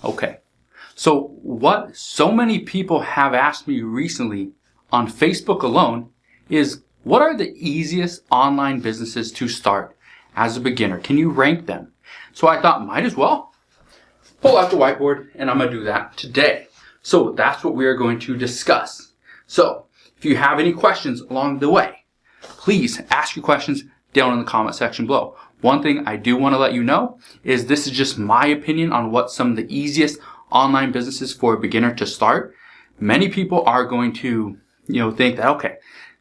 Okay, so what so many people have asked me recently on Facebook alone is, what are the easiest online businesses to start as a beginner? Can you rank them? So I thought, might as well pull out the whiteboard, and I'm going to do that today. So that's what we are going to discuss. So if you have any questions along the way, please ask your questions down in the comment section below. One thing I do want to let you know is this is just my opinion on what some of the easiest online businesses for a beginner to start. Many people are going to, think that, okay,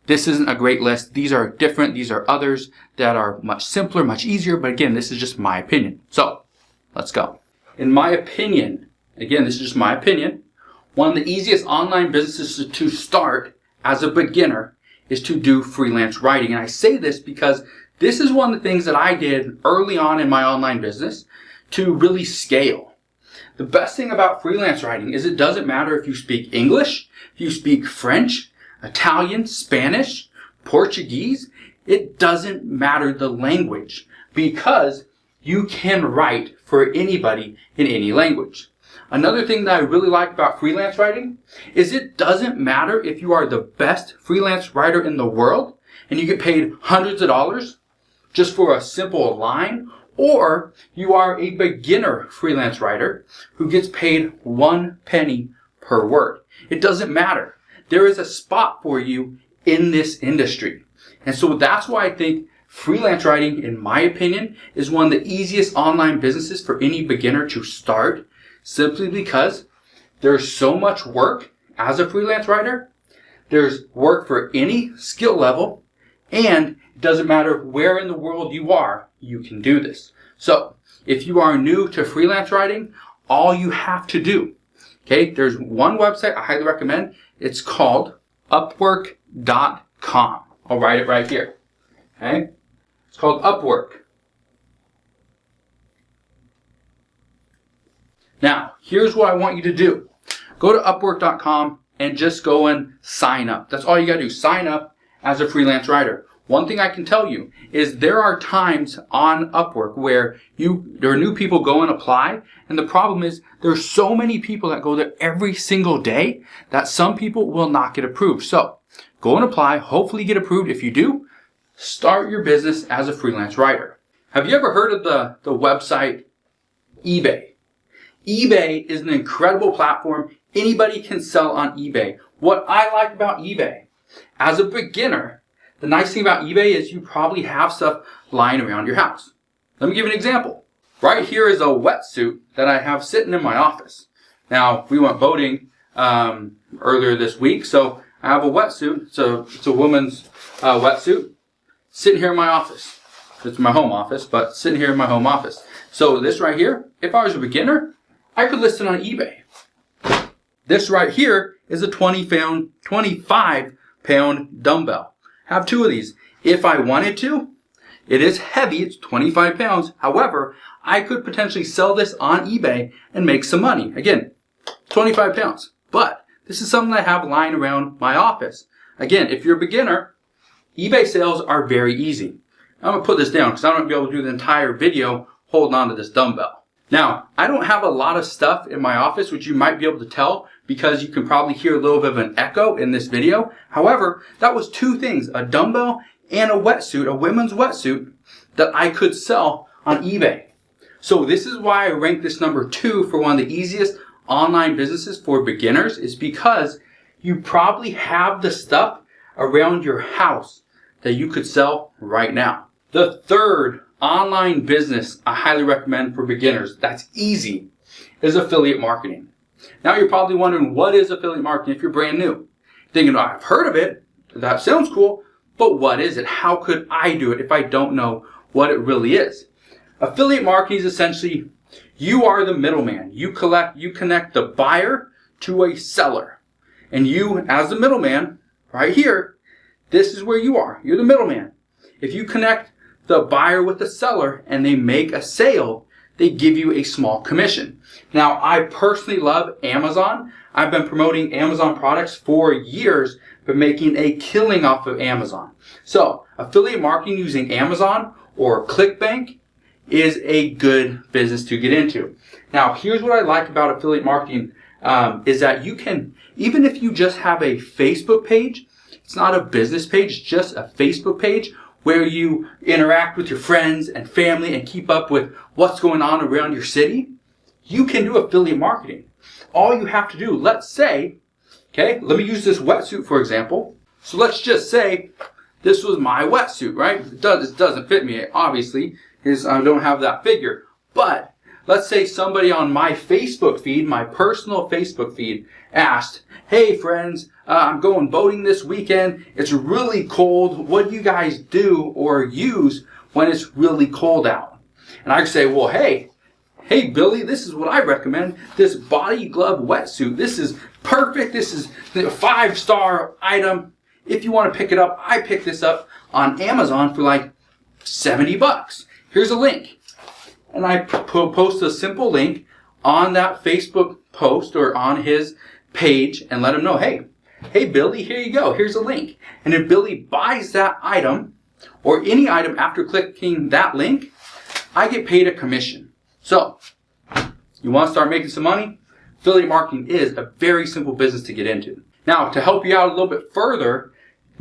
this isn't a great list. These are different. These are others that are much simpler, much easier. But again, this is just my opinion. So let's go. In my opinion, again, this is just my opinion, one of the easiest online businesses to start as a beginner is to do freelance writing. And I say this because this is one of the things that I did early on in my online business to really scale. The best thing about freelance writing is it doesn't matter if you speak English, if you speak French, Italian, Spanish, Portuguese. It doesn't matter the language, because you can write for anybody in any language. Another thing that I really like about freelance writing is it doesn't matter if you are the best freelance writer in the world and you get paid hundreds of dollars just for a simple line, or you are a beginner freelance writer who gets paid 1 penny per word. It doesn't matter. There is a spot for you in this industry. And so that's why I think freelance writing, in my opinion, is one of the easiest online businesses for any beginner to start, simply because there's so much work as a freelance writer. There's work for any skill level, and it doesn't matter where in the world you are, you can do this. So if you are new to freelance writing, all you have to do, there's one website I highly recommend. It's called Upwork.com. I'll write it right here. It's called Upwork. Now, here's what I want you to do. Go to Upwork.com and just go and sign up. That's all you gotta do. Sign up as a freelance writer. One thing I can tell you is there are times on Upwork where there are new people go and apply, and the problem is there's so many people that go there every single day that some people will not get approved. So go and apply, hopefully get approved. If you do, start your business as a freelance writer. Have you ever heard of the website eBay? eBay is an incredible platform. Anybody can sell on eBay. What I like about eBay, as a beginner, the nice thing about eBay is you probably have stuff lying around your house. Let me give you an example. Right here is a wetsuit that I have sitting in my office. Now, we went boating earlier this week, so I have a wetsuit. It's a woman's wetsuit sitting here in my office. It's my home office, but sitting here in my home office. So this right here, if I was a beginner, I could list it on eBay. This right here is a 25-pound dumbbell. Have 2 of these. If I wanted to, it is heavy, it's 25 pounds. However, I could potentially sell this on eBay and make some money. Again, 25 pounds. But this is something I have lying around my office. Again, if you're a beginner, eBay sales are very easy. I'm going to put this down because I don't want to be able to do the entire video holding on to this dumbbell. Now, I don't have a lot of stuff in my office, which you might be able to tell because you can probably hear a little bit of an echo in this video. However, that was 2 things, a dumbbell and a wetsuit, a women's wetsuit, that I could sell on eBay. So this is why I rank this number 2 for one of the easiest online businesses for beginners, is because you probably have the stuff around your house that you could sell right now. The third online business I highly recommend for beginners that's easy is affiliate marketing. Now you're probably wondering, what is affiliate marketing if you're brand new? Thinking, oh, I've heard of it, that sounds cool, but what is it? How could I do it if I don't know what it really is? Affiliate marketing is essentially, you are the middleman. You connect the buyer to a seller. And you, as the middleman, right here, this is where you are. You're the middleman. If you connect the buyer with the seller and they make a sale, they give you a small commission. Now, I personally love Amazon. I've been promoting Amazon products for years, but making a killing off of Amazon. So, affiliate marketing using Amazon or ClickBank is a good business to get into. Now, here's what I like about affiliate marketing is that you can, even if you just have a Facebook page, it's not a business page, it's just a Facebook page where you interact with your friends and family and keep up with what's going on around your city, you can do affiliate marketing. All you have to do, let's say, okay, let me use this wetsuit for example. So let's just say this was my wetsuit, right? It doesn't fit me, obviously, because I don't have that figure. But let's say somebody on my Facebook feed, my personal Facebook feed, asked, hey friends, I'm going boating this weekend. It's really cold. What do you guys do or use when it's really cold out? And I could say, well, hey Billy, this is what I recommend. This body glove wetsuit. This is perfect. This is a 5-star item. If you want to pick it up, I picked this up on Amazon for like $70. Here's a link. And I post a simple link on that Facebook post or on his page and let him know, hey Billy, here you go. Here's a link. And if Billy buys that item or any item after clicking that link, I get paid a commission. So, you want to start making some money? Affiliate marketing is a very simple business to get into. Now, to help you out a little bit further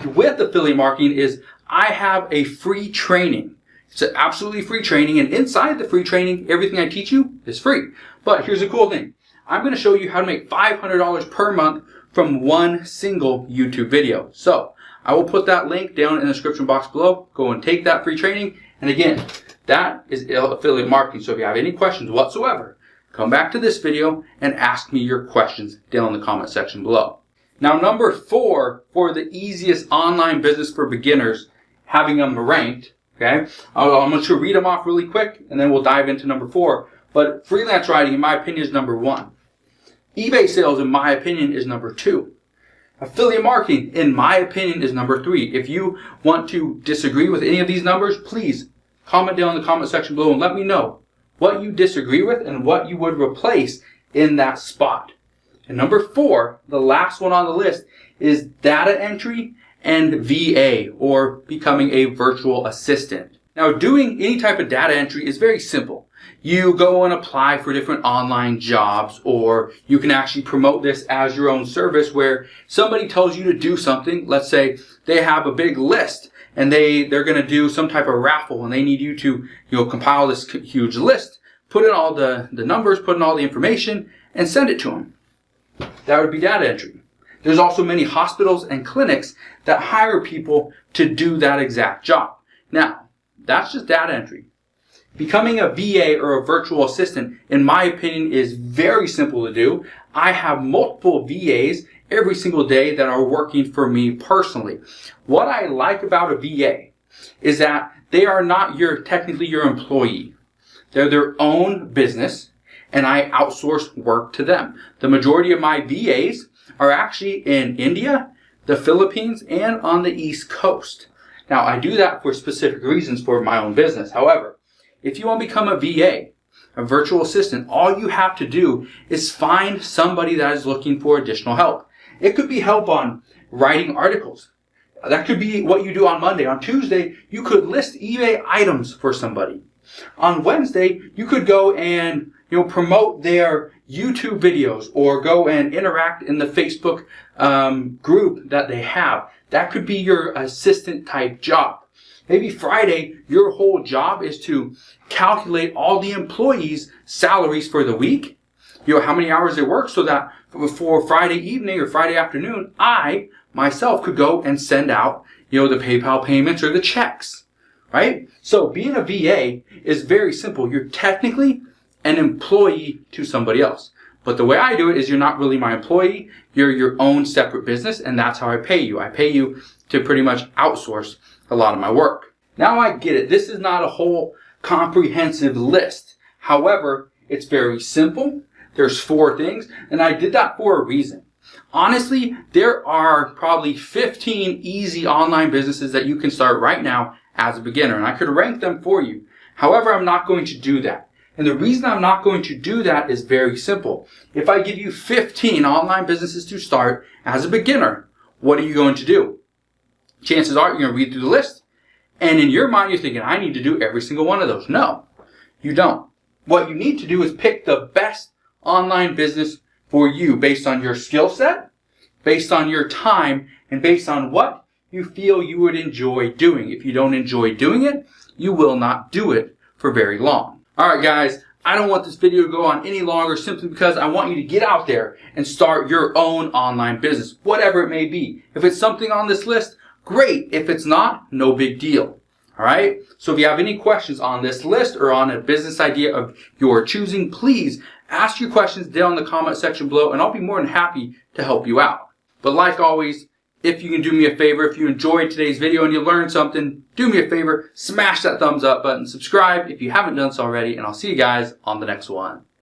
with affiliate marketing is I have a free training. It's an absolutely free training, and inside the free training, everything I teach you is free. But here's the cool thing. I'm going to show you how to make $500 per month from one single YouTube video. So, I will put that link down in the description box below. Go and take that free training. And again, that is affiliate marketing. So if you have any questions whatsoever, come back to this video and ask me your questions down in the comment section below. Now, number 4 for the easiest online business for beginners, having them ranked, okay? I'm going to read them off really quick and then we'll dive into number 4. But freelance writing, in my opinion, is number 1. eBay sales, in my opinion, is number 2. Affiliate marketing, in my opinion, is number 3. If you want to disagree with any of these numbers, please comment down in the comment section below and let me know what you disagree with and what you would replace in that spot. And number 4, the last one on the list, is data entry and VA, or becoming a virtual assistant. Now, doing any type of data entry is very simple. You go and apply for different online jobs, or you can actually promote this as your own service where somebody tells you to do something. Let's say they have a big list and they're going to do some type of raffle and they need you to, compile this huge list, put in all the numbers, put in all the information, and send it to them. That would be data entry. There's also many hospitals and clinics that hire people to do that exact job. Now, that's just data entry. Becoming a VA or a virtual assistant, in my opinion, is very simple to do. I have multiple VAs every single day that are working for me personally. What I like about a VA is that they are not technically your employee. They're their own business, and I outsource work to them. The majority of my VAs are actually in India, the Philippines, and on the East Coast. Now, I do that for specific reasons for my own business. However, if you want to become a VA, a virtual assistant, all you have to do is find somebody that is looking for additional help. It could be help on writing articles. That could be what you do on Monday. On Tuesday, you could list eBay items for somebody. On Wednesday, you could go and promote their YouTube videos or go and interact in the Facebook group that they have. That could be your assistant type job. Maybe Friday, your whole job is to calculate all the employees' salaries for the week, how many hours they work, so that for Friday evening or Friday afternoon, I myself could go and send out, the PayPal payments or the checks, right? So being a VA is very simple. You're technically an employee to somebody else. But the way I do it is you're not really my employee. You're your own separate business, and that's how I pay you. I pay you to pretty much outsource a lot of my work. Now I get it. This is not a whole comprehensive list. However, it's very simple. There's 4 things, and I did that for a reason. Honestly, there are probably 15 easy online businesses that you can start right now as a beginner, and I could rank them for you. However, I'm not going to do that. And the reason I'm not going to do that is very simple. If I give you 15 online businesses to start as a beginner, what are you going to do? Chances are you're going to read through the list, and in your mind you're thinking, I need to do every single one of those. No. You don't. What you need to do is pick the best online business for you based on your skill set, based on your time, and based on what you feel you would enjoy doing. If you don't enjoy doing it, you will not do it for very long. Alright guys, I don't want this video to go on any longer simply because I want you to get out there and start your own online business, whatever it may be. If it's something on this list, great. If it's not, no big deal. Alright? So if you have any questions on this list or on a business idea of your choosing, please ask your questions down in the comment section below and I'll be more than happy to help you out. But like always, if you can do me a favor, if you enjoyed today's video and you learned something, do me a favor, smash that thumbs up button, subscribe if you haven't done so already, and I'll see you guys on the next one.